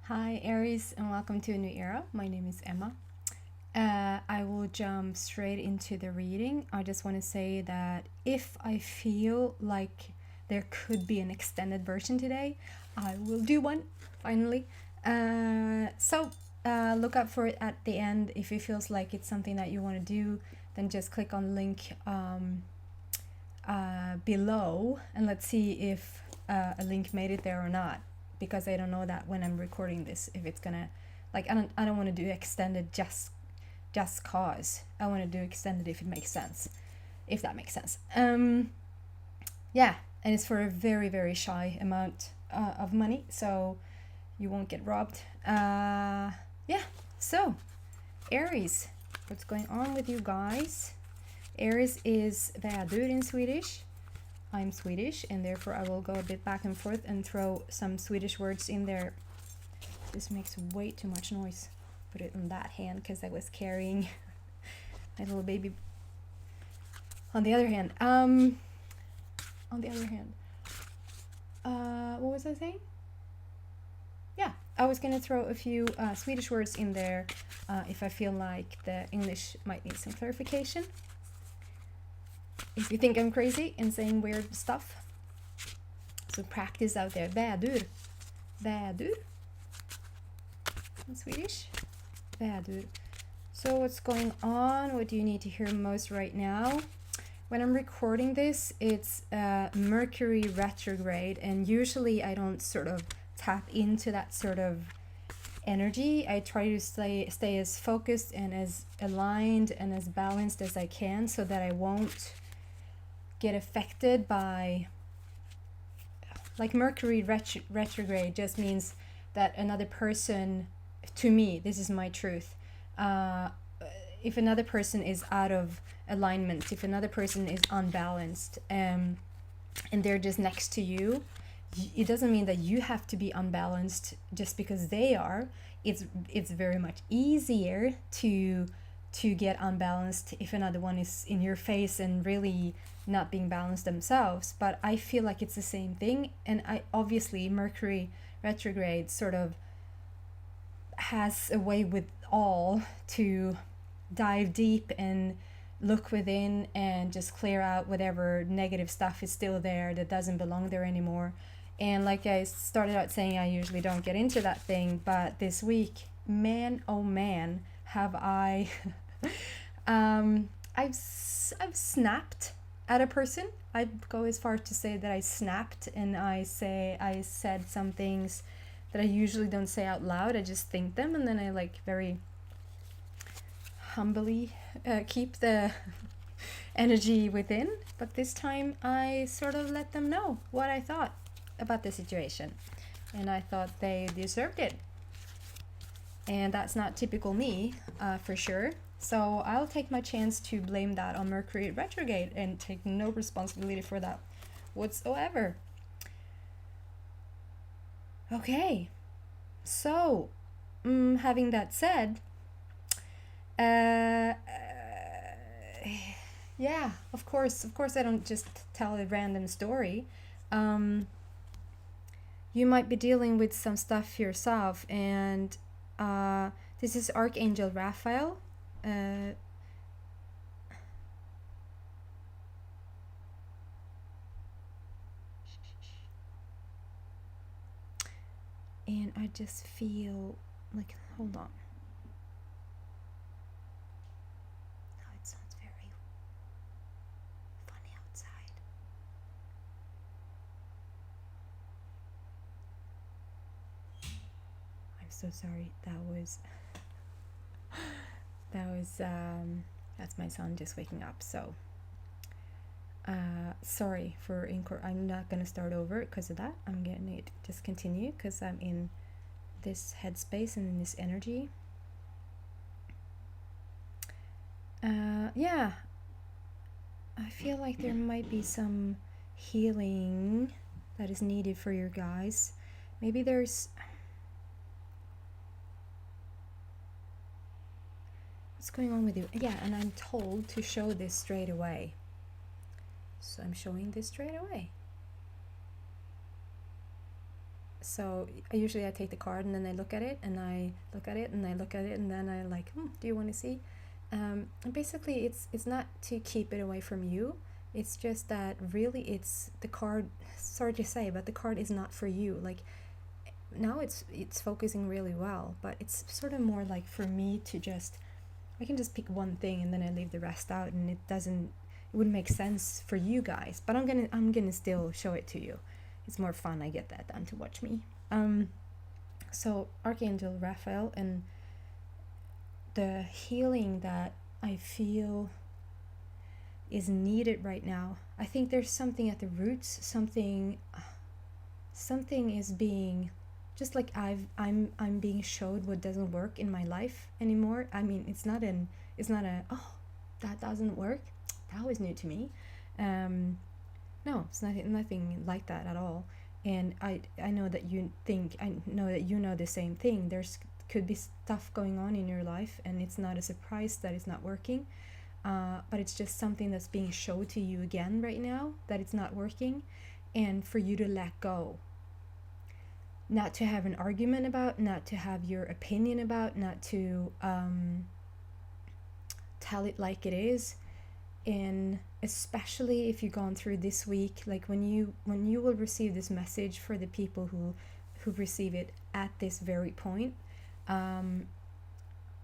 Hi Aries, and welcome to a new era. My name is Emma. I will jump straight into the reading. I just want to say that if I feel like there could be an extended version today, I will do one finally. Look out for it at the end. If it feels like it's something that you want to do, then just click on the link below and let's see if a link made it there or not, because I don't know that when I'm recording this if it's gonna, like, I don't want to do extended just cause. I want to do extended if it makes sense, if that makes sense. Yeah, and it's for a very shy amount of money, so you won't get robbed. Yeah, so Aries, what's going on with you guys? Aries is Vädur in Swedish. I'm Swedish, and therefore I will go a bit back and forth and throw some Swedish words in there. This makes way too much noise. Put it on that hand because I was carrying my little baby. On the other hand, what was I saying? Yeah, I was gonna throw a few Swedish words in there if I feel like the English might need some clarification. If you think I'm crazy and saying weird stuff, so practice out there. Vädur. Vädur. In Swedish. Vädur. So what's going on? What do you need to hear most right now? When I'm recording this, it's Mercury retrograde, and usually I don't sort of tap into that sort of energy. I try to stay as focused and as aligned and as balanced as I can so that I won't get affected by, like, Mercury retrograde just means that another person, to me, this is my truth, if another person is out of alignment, if another person is unbalanced, and they're just next to you, it doesn't mean that you have to be unbalanced just because they are. It's very much easier to get unbalanced if another one is in your face and really not being balanced themselves. But I feel like it's the same thing, and I obviously Mercury retrograde sort of has a way with all to dive deep and look within and just clear out whatever negative stuff is still there that doesn't belong there anymore. And like I started out saying, I usually don't get into that thing, but this week, man oh man, have I I've snapped at a person. I go as far to say that I snapped, and I said some things that I usually don't say out loud. I just think them, and then I, like, very humbly keep the energy within. But this time I sort of let them know what I thought about the situation, and I thought they deserved it. And that's not typical me, for sure. So I'll take my chance to blame that on Mercury retrograde and take no responsibility for that whatsoever. Okay, so having that said, yeah, of course I don't just tell a random story. You might be dealing with some stuff yourself, and this is Archangel Raphael. And I just feel like, hold on. Oh, it sounds very funny outside. I'm so sorry. That's my son just waking up. So sorry for I'm not gonna start over because of that. I'm gonna just continue because I'm in this headspace and in this energy. Yeah, I feel like there might be some healing that is needed for your guys. Maybe there's, what's going on with you? Yeah, and I'm told to show this straight away. So I'm showing this straight away. So I take the card and then I look at it and I look at it and I look at it and then I like, do you want to see? And basically it's not to keep it away from you. It's just that really it's the card, sorry to say, but the card is not for you. Like now it's focusing really well, but it's sort of more like for me to just, I can just pick one thing and then I leave the rest out, and it wouldn't make sense for you guys, but I'm gonna still show it to you. It's more fun, I get that than to watch me. So Archangel Raphael and the healing that I feel is needed right now. I think there's something at the roots, something is being, just like I'm being showed what doesn't work in my life anymore. I mean, it's not a oh, that doesn't work. That was new to me. No, it's nothing like that at all. And I know that you know the same thing. Could be stuff going on in your life, and it's not a surprise that it's not working. But it's just something that's being shown to you again right now, that it's not working, and for you to let go. Not to have an argument about, not to have your opinion about, not to tell it like it is. And especially if you've gone through this week, like when you will receive this message, for the people who receive it at this very point,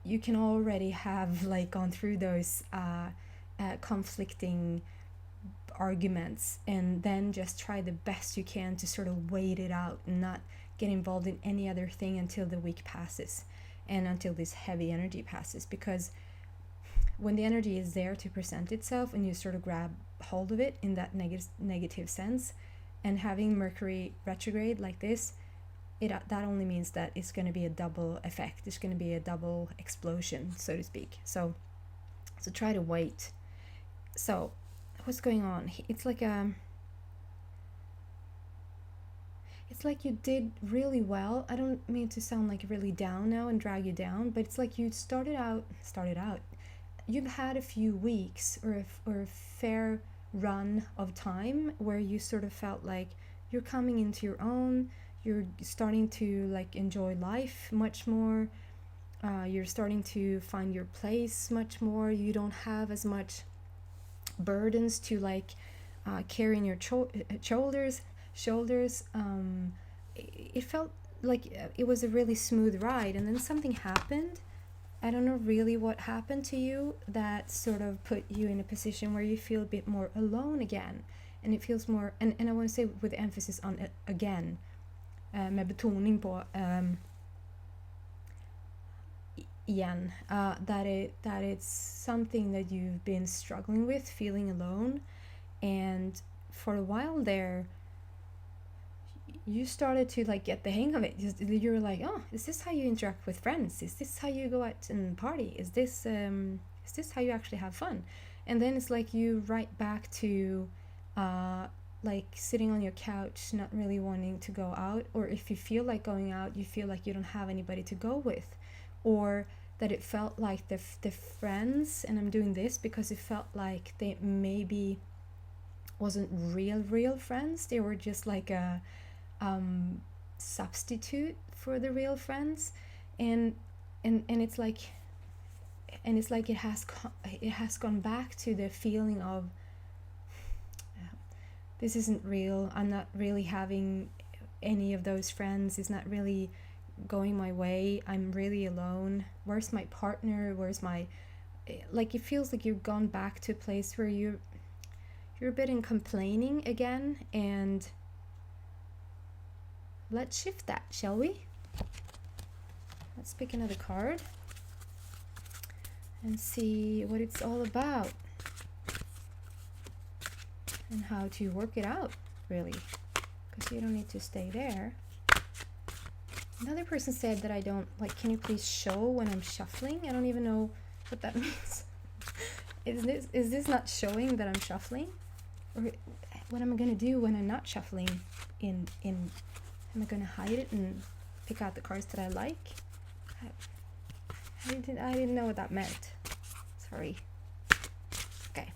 you can already have like gone through those conflicting arguments, and then just try the best you can to sort of wait it out and not get involved in any other thing until the week passes and until this heavy energy passes. Because when the energy is there to present itself and you sort of grab hold of it in that negative sense, and having Mercury retrograde like this, that only means that it's going to be a double effect. It's going to be a double explosion, so to speak. So try to wait. So what's going on? It's like you did really well. I don't mean to sound like really down now and drag you down, but it's like you started out. You've had a few weeks or a fair run of time where you sort of felt like you're coming into your own. You're starting to like enjoy life much more. You're starting to find your place much more. You don't have as much burdens to like carry in your shoulders. It felt like it was a really smooth ride, and then something happened. I don't know really what happened to you that sort of put you in a position where you feel a bit more alone again. And it feels more, and I want to say with emphasis on again, med betoning på igen, that it's something that you've been struggling with, feeling alone. And for a while there, you started to like get the hang of it. You're like, oh, is this how you interact with friends? Is this how you go out and party? Is this how you actually have fun? And then it's like you right back to like sitting on your couch, not really wanting to go out, or if you feel like going out, you feel like you don't have anybody to go with, or that it felt like the friends, and I'm doing this because it felt like they maybe wasn't real friends. They were just like a substitute for the real friends, and it's like it has gone back to the feeling of this isn't real. I'm not really having any of those friends. It's not really going my way. I'm really alone. Where's my partner? Where's my, like, it feels like you've gone back to a place where you're a bit in complaining again. And let's shift that, shall we? Let's pick another card and see what it's all about and how to work it out, really, because you don't need to stay there. Another person said that I don't, like, can you please show when I'm shuffling? I don't even know what that means. Is this not showing that I'm shuffling? Or what am I going to do when I'm not shuffling? Am I going to hide it and pick out the cards that I like? I didn't know what that meant. Sorry. Okay.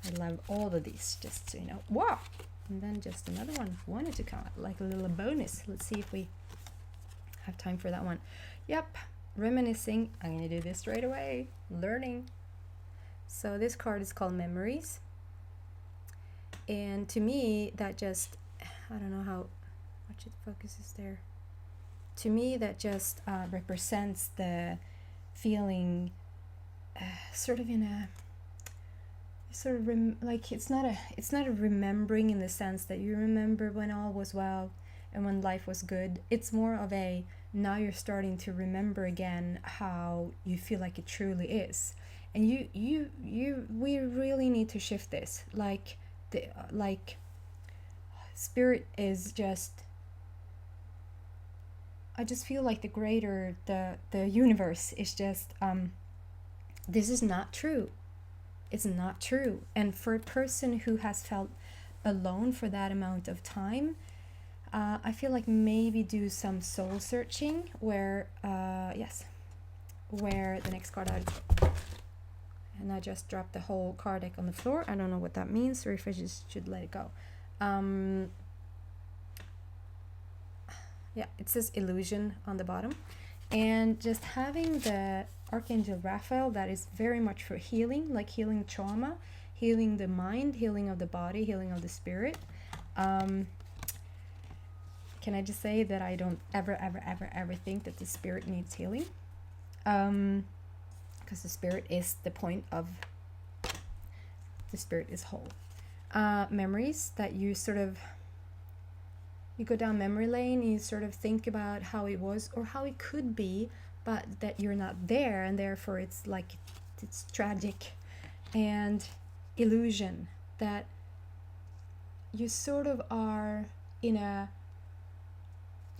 I love all of these, just so you know. Wow! And then just another one wanted to come out, like a little bonus. Let's see if we have time for that one. Yep, reminiscing. I'm gonna do this right away. Learning. So this card is called Memories. And to me, that just, I don't know how much it focuses there. To me, that just represents the feeling sort of in a sort of like it's not a remembering in the sense that you remember when all was well and when life was good. It's more of a, now you're starting to remember again how you feel like it truly is. And we really need to shift this. Like spirit is just, I just feel like the greater the universe is just this is not true. It's not true. And for a person who has felt alone for that amount of time, I feel like maybe do some soul searching where where the next card out, and I just dropped the whole card deck on the floor. I don't know what that means, or if I just should let it go. Yeah, it says illusion on the bottom. And just having the Archangel Raphael, that is very much for healing, like healing trauma, healing the mind, healing of the body, healing of the spirit. Can I just say that I don't ever think that the spirit needs healing? Because the spirit is the point of, the spirit is whole. Memories that you sort of, you go down memory lane, you sort of think about how it was or how it could be, but that you're not there, and therefore it's like, it's tragic. And illusion, that you sort of are in a,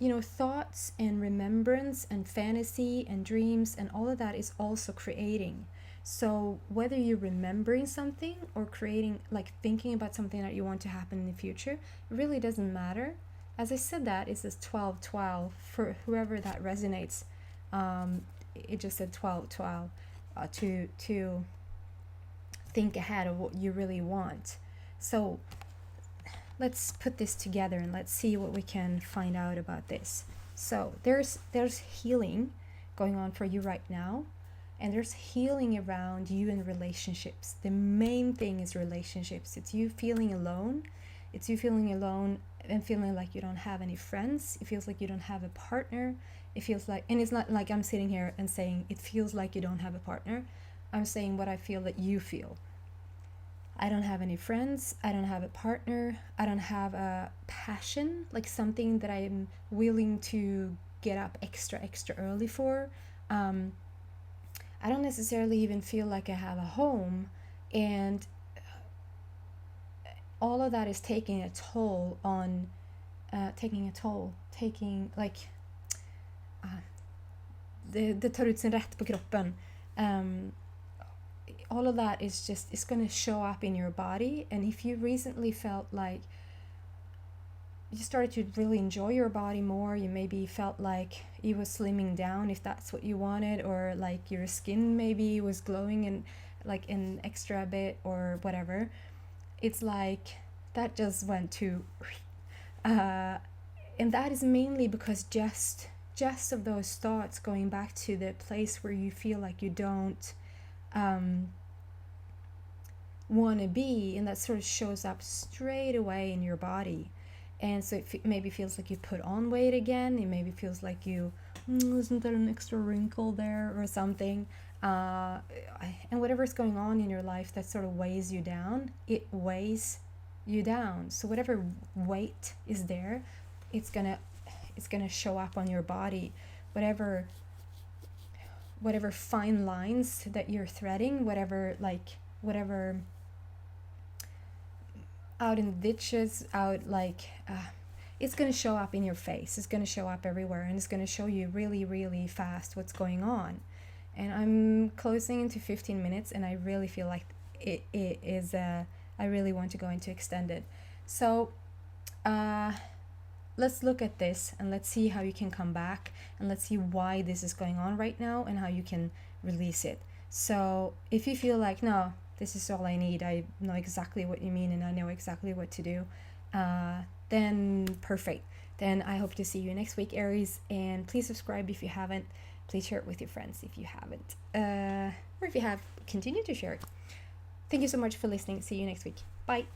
you know, thoughts and remembrance and fantasy and dreams and all of that is also creating. So whether you're remembering something or creating, like thinking about something that you want to happen in the future, it really doesn't matter. As I said, that it says 12-12 for whoever that resonates. It just said 12-12 to think ahead of what you really want. So let's put this together and let's see what we can find out about this. So there's healing going on for you right now, and there's healing around you in relationships. The main thing is relationships. It's you feeling alone. It's you feeling alone and feeling like you don't have any friends. It feels like you don't have a partner. It feels like, and it's not like I'm sitting here and saying it feels like you don't have a partner. I'm saying what I feel that you feel. I don't have any friends. I don't have a partner. I don't have a passion, like something that I'm willing to get up extra early for. I don't necessarily even feel like I have a home, and all of that is taking a toll on, det tar ut sin rätt på kroppen. All of that is just, it's going to show up in your body. And if you recently felt like you started to really enjoy your body more, you maybe felt like you was slimming down if that's what you wanted, or like your skin maybe was glowing and like an extra bit or whatever, it's like that just went to and that is mainly because just of those thoughts going back to the place where you feel like you don't want to be, and that sort of shows up straight away in your body. And so it maybe feels like you put on weight again. It maybe feels like you, isn't there an extra wrinkle there or something? And whatever's going on in your life that sort of weighs you down, it weighs you down. So whatever weight is there, it's gonna show up on your body. Whatever fine lines that you're threading, whatever out in the ditches, it's going to show up in your face. It's going to show up everywhere, and it's going to show you really, really fast what's going on. And I'm closing into 15 minutes, and I really feel like it is, I really want to go into extended. So let's look at this, and let's see how you can come back, and let's see why this is going on right now, and how you can release it. So if you feel like, no, this is all I need, I know exactly what you mean, and I know exactly what to do, then perfect. Then I hope to see you next week, Aries. And please subscribe if you haven't. Please share it with your friends if you haven't. Or if you have, continue to share it. Thank you so much for listening. See you next week. Bye.